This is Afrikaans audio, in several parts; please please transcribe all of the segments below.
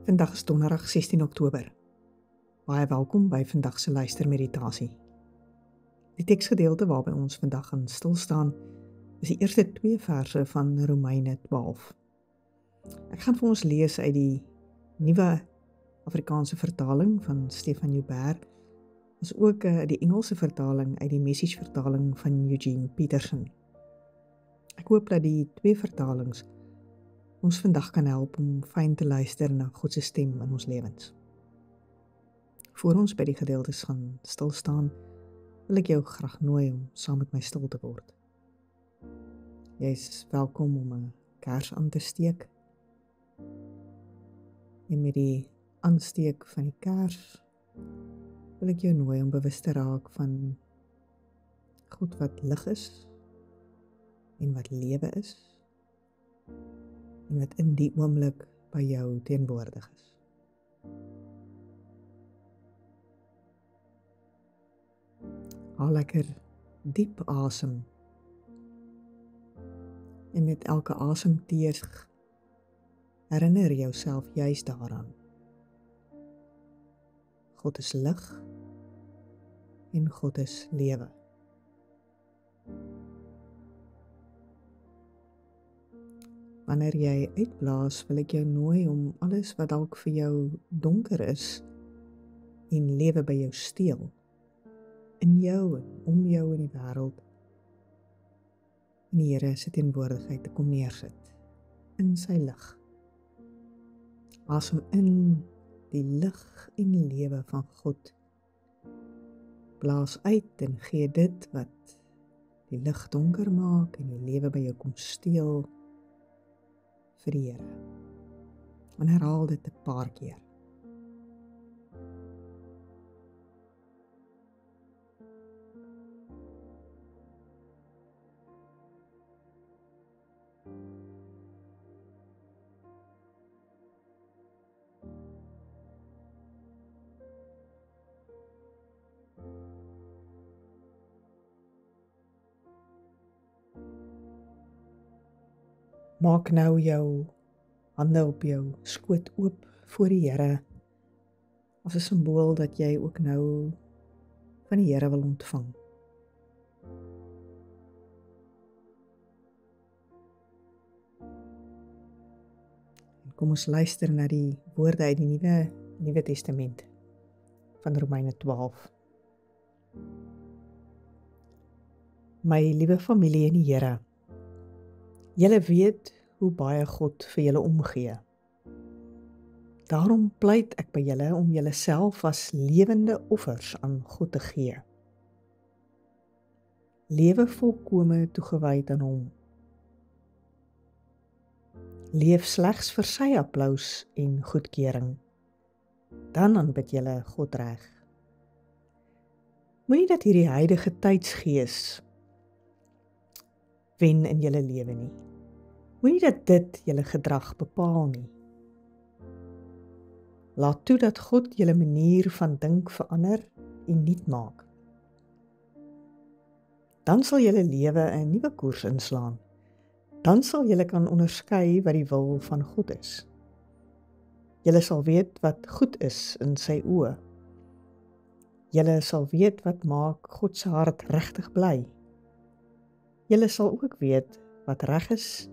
Vandag is donderdag 16 Oktober. Baie welkom by vandag se luistermeditasie. Die teksgedeelte waarby ons vandag gaan stilstaan is die eerste 2 verse van Romeine 12. Ek gaan vir ons lees uit die nuwe Afrikaanse vertaling van Stefan Joubert, as ook die Engelse vertaling uit die Message vertaling van Eugene Peterson. Ek hoop dat die 2 vertalings ons vandag kan help om fyn te luister na God se stem in ons lewens. Voor ons by die gedeeltes gaan stilstaan, wil ek jou graag nooi om saam met my stil te word. Jy is welkom om 'n kers aan te steek. En met die aansteek van die kers wil ek jou nooi om bewus te raak van God wat lig is en wat lewe is en wat in die oomblik by jou teenwoordig is. Haal lekker diep asem en met elke asemteug herinner jouself juis daaraan. God is lig en God is lewe. Wanneer jy uitblaas, wil ek jou nooi om alles wat dalk vir jou donker is en lewe by jou steel, in jou en om jou in die wêreld, in die Here se teenwoordigheid te kom neersit, in sy lig. Asem in die lig en lewe van God. Blaas uit en gee dit wat die lig donker maak en die lewe by jou kom steel vir die Here. En herhaal dit 'n paar keer. Maak nou jou hande op jou skoot oop voor die Here, as 'n simbool dat jy ook nou van die Here wil ontvang. En kom ons luister na die woorde uit die Nuwe Testament van Romeine 12. My liewe familie in die Here, julle weet hoe baie God vir julle omgee. Daarom pleit ek by julle om julle self as lewende offers aan God te gee. Lewe volkome toegewyd aan hom. Leef slegs vir sy applous en goedkeuring. Dan aanbid julle God reg. Moenie dat hierdie huidige tydsgees wen in julle lewe nie. Moenie dat dit julle gedrag bepaal nie. Laat toe dat God julle manier van dink verander en nuut maak. Dan sal julle lewe 'n nuwe koers inslaan. Dan sal julle kan onderskei wat die wil van God is. Julle sal weet wat goed is in sy oë. Julle sal weet wat maak God se hart regtig bly. Julle sal ook weet wat reg is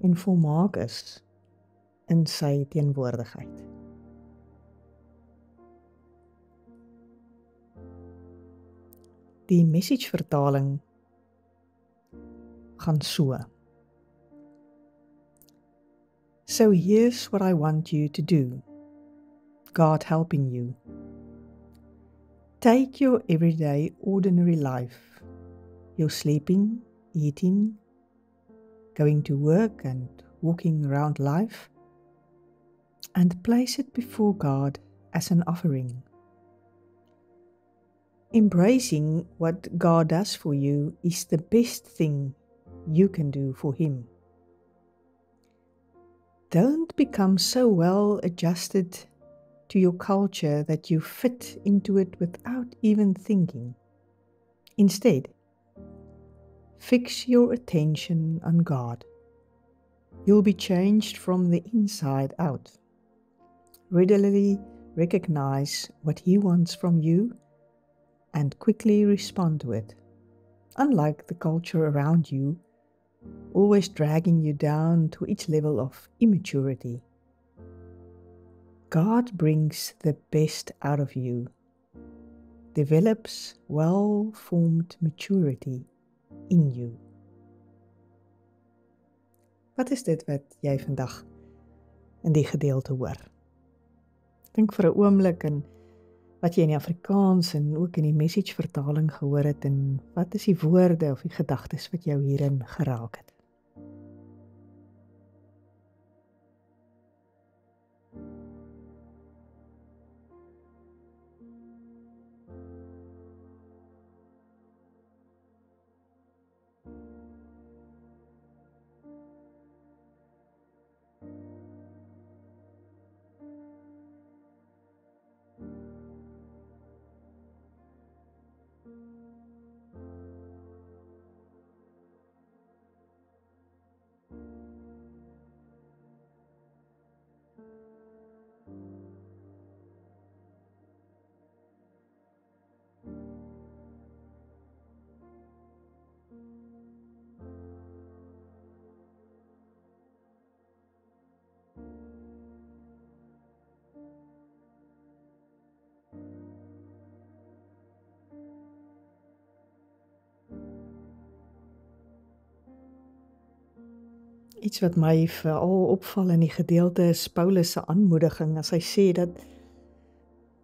en volmaak is in sy teenwoordigheid. Die Message vertaling gaan so. So here's what I want you to do, God helping you. Take your everyday ordinary life, your sleeping, eating, going to work and walking around life, and place it before God as an offering. Embracing what God does for you is the best thing you can do for Him. Don't become so well adjusted to your culture that you fit into it without even thinking. Instead, fix your attention on God. You'll be changed from the inside out. readily recognize what He wants from you and quickly respond to it. Unlike the culture around you, always dragging you down to each level of immaturity. God brings the best out of you, develops well-formed maturity in you. Wat is dit wat jy vandag in die gedeelte hoor? Dink vir 'n oomblik in wat jy in die Afrikaans en ook in die Message vertaling gehoor het en wat is die woorde of die gedagtes wat jou hierin geraak het? Iets wat my veral opval in die gedeelte is Paulus se aanmoediging as hy sê dat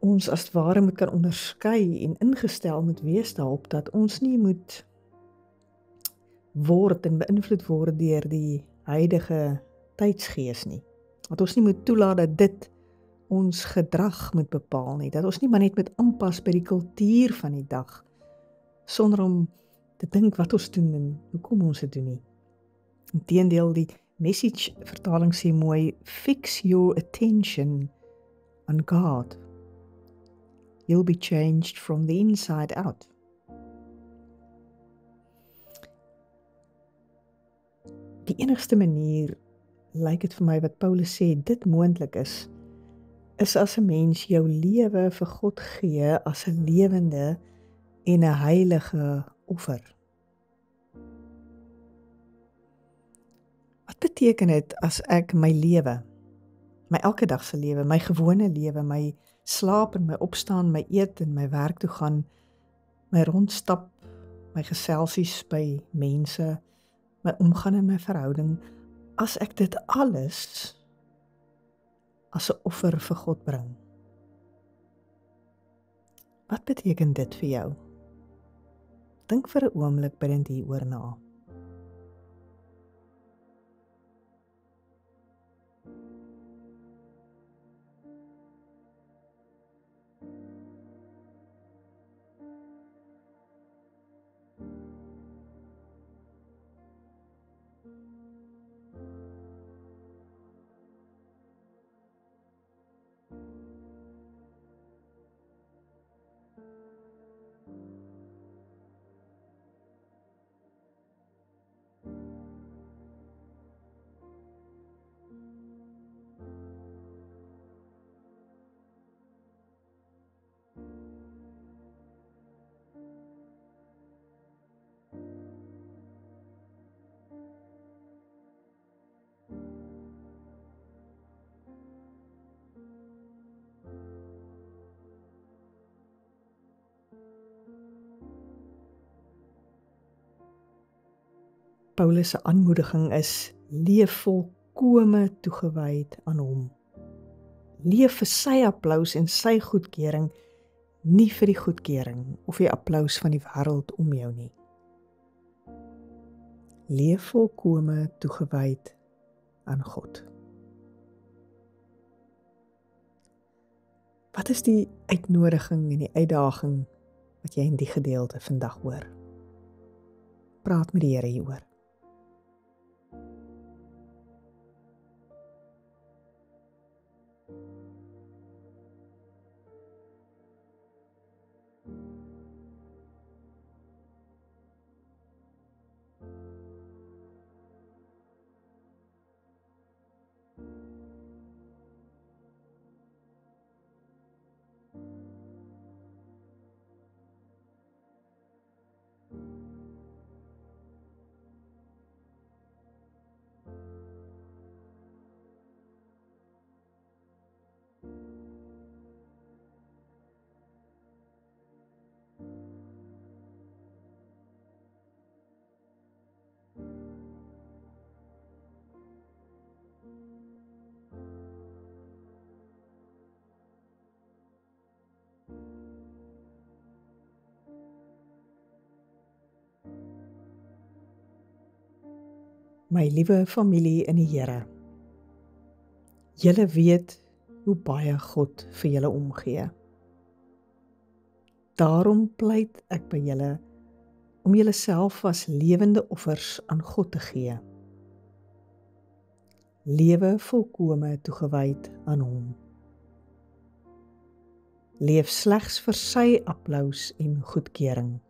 ons as ware moet kan onderskei en ingestel moet wees daarop dat ons nie moet word en beïnvloed word deur die huidige tydsgees nie. Dat ons nie moet toelaat dat dit ons gedrag moet bepaal nie. Dat ons nie maar net moet aanpas by die kultuur van die dag sonder om te dink wat ons doen en hoekom ons dit doen nie. Inteendeel, die Message vertaling sê mooi, fix your attention on God. You'll be changed from the inside out. Die enigste manier, lyk dit vir my wat Paulus sê, dit moontlik is as 'n mens jou lewe vir God gee as 'n lewende en 'n heilige offer. Wat beteken dit as ek my lewe, my elke dag se lewe, my gewone lewe, my slaap en my opstaan, my eet en my werk toe gaan, my rondstap, my geselsies by mense, my omgaan in my verhouding, as ek dit alles as 'n offer vir God bring? Wat beteken dit vir jou? Dink vir 'n oomblik binne hieroor na. Paulus se aanmoediging is, leef volkome toegewyd aan hom. Leef vir sy applous en sy goedkeuring, nie vir die goedkeuring of die applous van die wêreld om jou nie. Leef volkome toegewyd aan God. Wat is die uitnodiging en die uitdaging wat jy in die gedeelte vandag hoor? Praat met die Here hieroor. My liewe familie in die Here, julle weet hoe baie God vir julle omgee. Daarom pleit ek by julle om julleself as lewende offers aan God te gee. Lewe volkome toegewyd aan hom. Leef slegs vir sy applous en goedkeuring.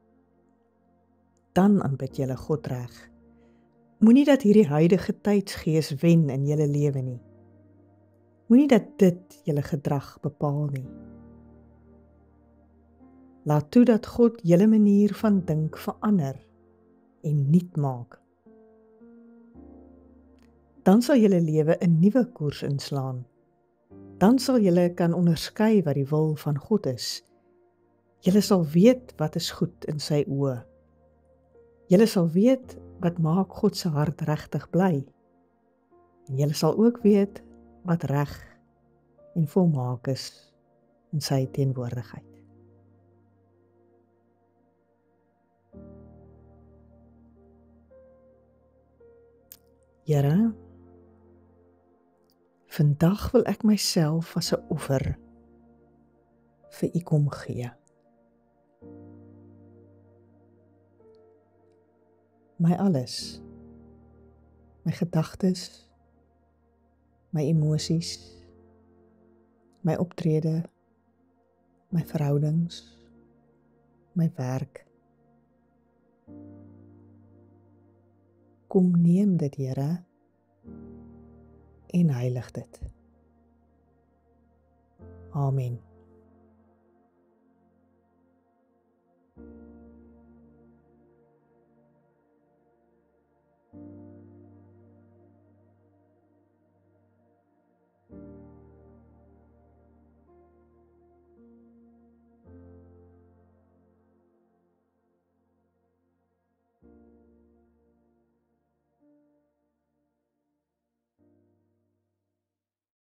Dan aanbid julle God reg. Moenie dat hierdie huidige tydsgees wen in julle lewe nie. Moenie dat dit julle gedrag bepaal nie. Laat toe dat God julle manier van dink verander en nuut maak. Dan sal julle lewe 'n nuwe koers inslaan. Dan sal julle kan onderskei wat die wil van God is. Julle sal weet wat is goed in sy oë. Julle sal weet wat maak God se hart regtig bly. En julle sal ook weet wat reg en volmaak is in sy teenwoordigheid. Here, vandag wil ek myself as 'n offer vir U kom gee. My alles, my gedagtes, my emosies, my optrede, my verhoudings, my werk. Kom neem dit, Here, en heilig dit. Amen.